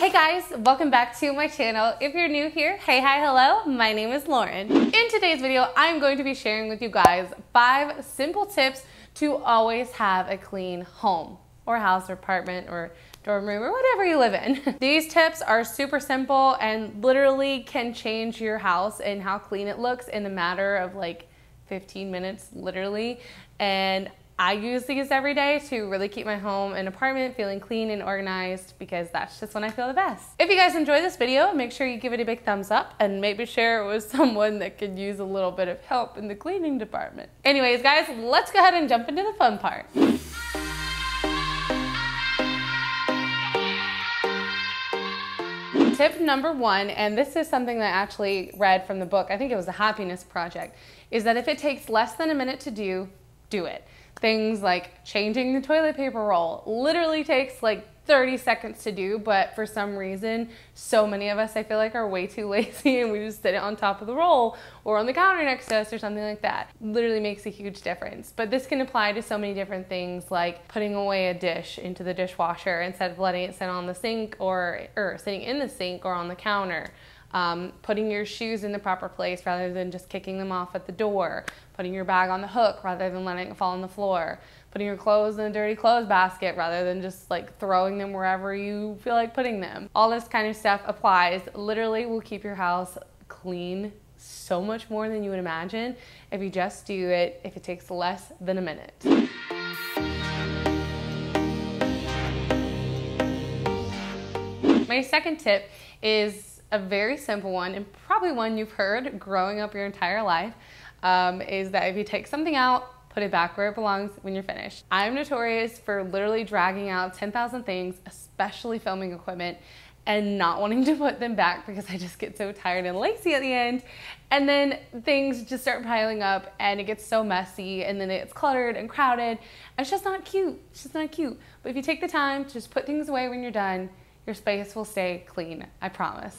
Hey guys, welcome back to my channel. If you're new here, hey, hi, hello, my name is Lauren. In today's video, I'm going to be sharing with you guys 5 simple tips to always have a clean home or house or apartment or dorm room or whatever you live in. These tips are super simple and literally can change your house and how clean it looks in a matter of like 15 minutes, literally. And I use these every day to really keep my home and apartment feeling clean and organized because that's just when I feel the best. If you guys enjoyed this video, make sure you give it a big thumbs up and maybe share it with someone that could use a little bit of help in the cleaning department. Anyways, guys, let's go ahead and jump into the fun part. Tip number 1, and this is something that I actually read from the book, I think it was The Happiness Project, is that if it takes less than a minute to do, do it. Things like changing the toilet paper roll literally takes like 30 seconds to do, but for some reason, so many of us, I feel like, are way too lazy and we just sit it on top of the roll or on the counter next to us or something like that. Literally makes a huge difference. But this can apply to so many different things, like putting away a dish into the dishwasher instead of letting it sit on the sink or sitting in the sink or on the counter. Putting your shoes in the proper place rather than just kicking them off at the door, putting your bag on the hook rather than letting it fall on the floor, putting your clothes in a dirty clothes basket rather than just like throwing them wherever you feel like putting them. All this kind of stuff applies. Literally will keep your house clean so much more than you would imagine if you just do it, if it takes less than a minute. My second tip is a very simple one, and probably one you've heard growing up your entire life, is that if you take something out, put it back where it belongs when you're finished. I'm notorious for literally dragging out 10,000 things, especially filming equipment, and not wanting to put them back because I just get so tired and lazy at the end. And then things just start piling up and it gets so messy and then it's cluttered and crowded. And it's just not cute. It's just not cute. But if you take the time to just put things away when you're done, your space will stay clean, I promise.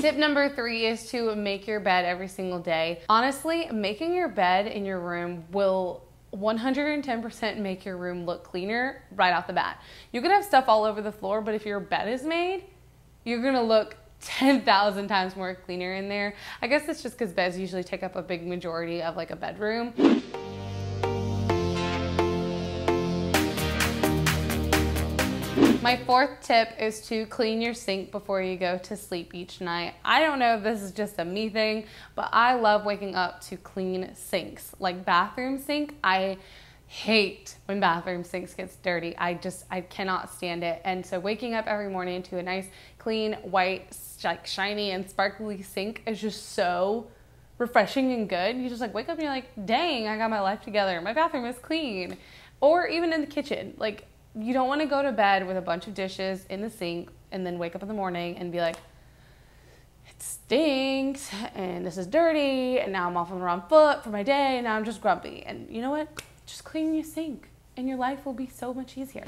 Tip number 3 is to make your bed every single day. Honestly, making your bed in your room will 110% make your room look cleaner right off the bat. You can have stuff all over the floor, but if your bed is made, you're gonna look 10,000 times more cleaner in there. I guess that's just because beds usually take up a big majority of like a bedroom. My 4th tip is to clean your sink before you go to sleep each night. I don't know if this is just a me thing, but I love waking up to clean sinks. Like bathroom sink, I hate when bathroom sinks gets dirty. I cannot stand it. And so waking up every morning to a nice, clean, white, like shiny and sparkly sink is just so refreshing and good. You just like wake up and you're like, dang, I got my life together. My bathroom is clean. Or even in the kitchen, like, you don't want to go to bed with a bunch of dishes in the sink and then wake up in the morning and be like, it stinks and this is dirty and now I'm off on the wrong foot for my day and now I'm just grumpy. And you know what? Just clean your sink and your life will be so much easier.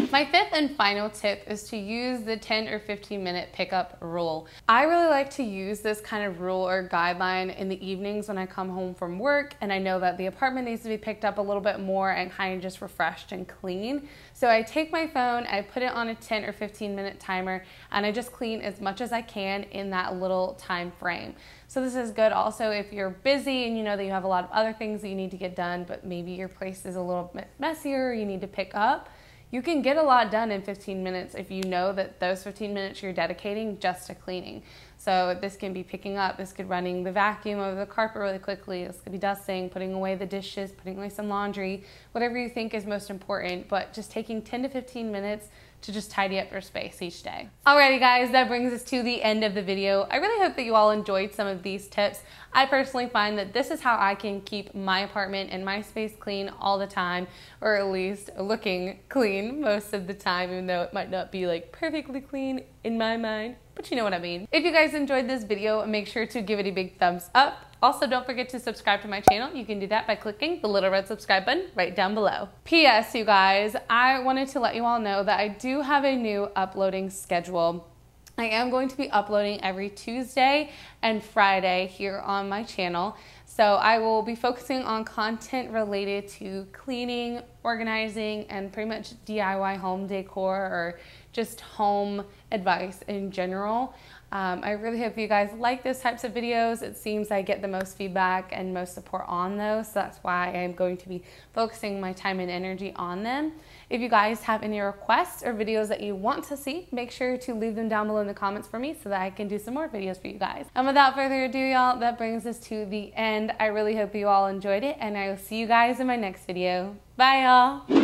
My 5th and final tip is to use the 10 or 15 minute pickup rule. I really like to use this kind of rule or guideline in the evenings when I come home from work and I know that the apartment needs to be picked up a little bit more and kind of just refreshed and clean. So I take my phone, I put it on a 10 or 15 minute timer, and I just clean as much as I can in that little time frame. So this is good also if you're busy and you know that you have a lot of other things that you need to get done, but maybe your place is a little bit messier, you need to pick up. You can get a lot done in 15 minutes if you know that those 15 minutes you're dedicating just to cleaning. So this can be picking up, this could running the vacuum over the carpet really quickly, this could be dusting, putting away the dishes, putting away some laundry, whatever you think is most important, but just taking 10 to 15 minutes to just tidy up your space each day. Alrighty guys, that brings us to the end of the video. I really hope that you all enjoyed some of these tips. I personally find that this is how I can keep my apartment and my space clean all the time, or at least looking clean most of the time, even though it might not be like perfectly clean in my mind, but you know what I mean. If you guys enjoyed this video, make sure to give it a big thumbs up. Also, don't forget to subscribe to my channel. You can do that by clicking the little red subscribe button right down below. P.S. you guys, I wanted to let you all know that I do have a new uploading schedule. I am going to be uploading every Tuesday and Friday here on my channel. So I will be focusing on content related to cleaning, organizing, and pretty much DIY home decor or just home advice in general. I really hope you guys like those types of videos. It seems I get the most feedback and most support on those, so that's why I'm going to be focusing my time and energy on them. If you guys have any requests or videos that you want to see, make sure to leave them down below in the comments for me so that I can do some more videos for you guys. And without further ado, y'all, that brings us to the end. I really hope you all enjoyed it, and I will see you guys in my next video. Bye, y'all.